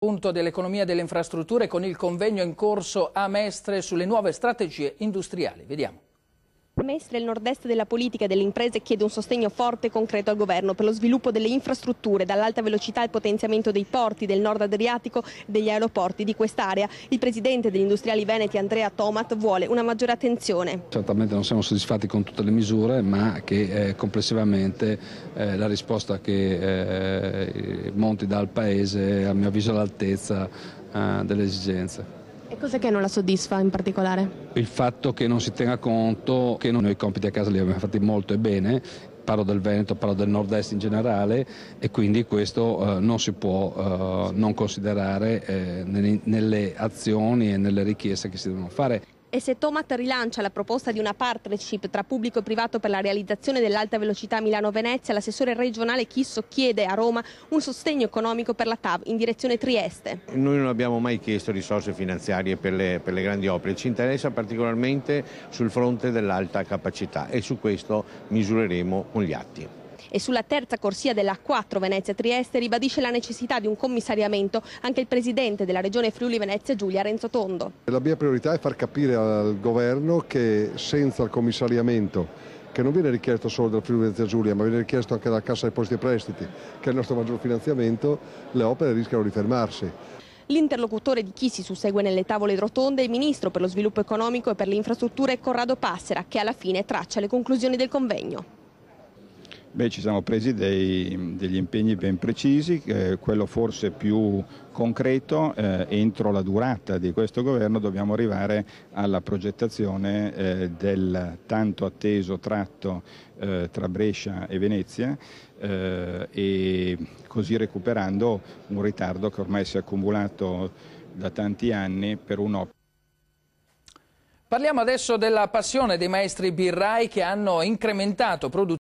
Punto dell'economia e delle infrastrutture con il convegno in corso a Mestre sulle nuove strategie industriali. Vediamo. Mestre, il nord-est della politica e delle imprese, chiede un sostegno forte e concreto al governo per lo sviluppo delle infrastrutture, dall'alta velocità al potenziamento dei porti del nord Adriatico e degli aeroporti di quest'area. Il presidente degli industriali veneti, Andrea Tomat, vuole una maggiore attenzione. Certamente non siamo soddisfatti con tutte le misure, ma che complessivamente la risposta che Monti dà al Paese è, a mio avviso, all'altezza delle esigenze. E cos'è che non la soddisfa in particolare? Il fatto che non si tenga conto che noi i compiti a casa li abbiamo fatti molto e bene, parlo del Veneto, parlo del nord-est in generale, e quindi questo non si può non considerare nelle azioni e nelle richieste che si devono fare. E se Tomat rilancia la proposta di una partnership tra pubblico e privato per la realizzazione dell'alta velocità Milano-Venezia, l'assessore regionale Chisso chiede a Roma un sostegno economico per la TAV in direzione Trieste. Noi non abbiamo mai chiesto risorse finanziarie per le grandi opere, ci interessa particolarmente sul fronte dell'alta capacità e su questo misureremo con gli atti. E sulla terza corsia della A4 Venezia-Trieste ribadisce la necessità di un commissariamento anche il presidente della regione Friuli-Venezia Giulia, Renzo Tondo. La mia priorità è far capire al governo che senza il commissariamento, che non viene richiesto solo dal Friuli-Venezia Giulia, ma viene richiesto anche dalla Cassa Depositi e Prestiti, che è il nostro maggior finanziamento, le opere rischiano di fermarsi. L'interlocutore di chi si sussegue nelle tavole rotonde è il ministro per lo sviluppo economico e per le infrastrutture Corrado Passera, che alla fine traccia le conclusioni del convegno. Ci siamo presi degli impegni ben precisi, quello forse più concreto, entro la durata di questo governo dobbiamo arrivare alla progettazione del tanto atteso tratto tra Brescia e Venezia, e così recuperando un ritardo che ormai si è accumulato da tanti anni per un'opera. Parliamo adesso della passione dei maestri birrai che hanno incrementato produzione.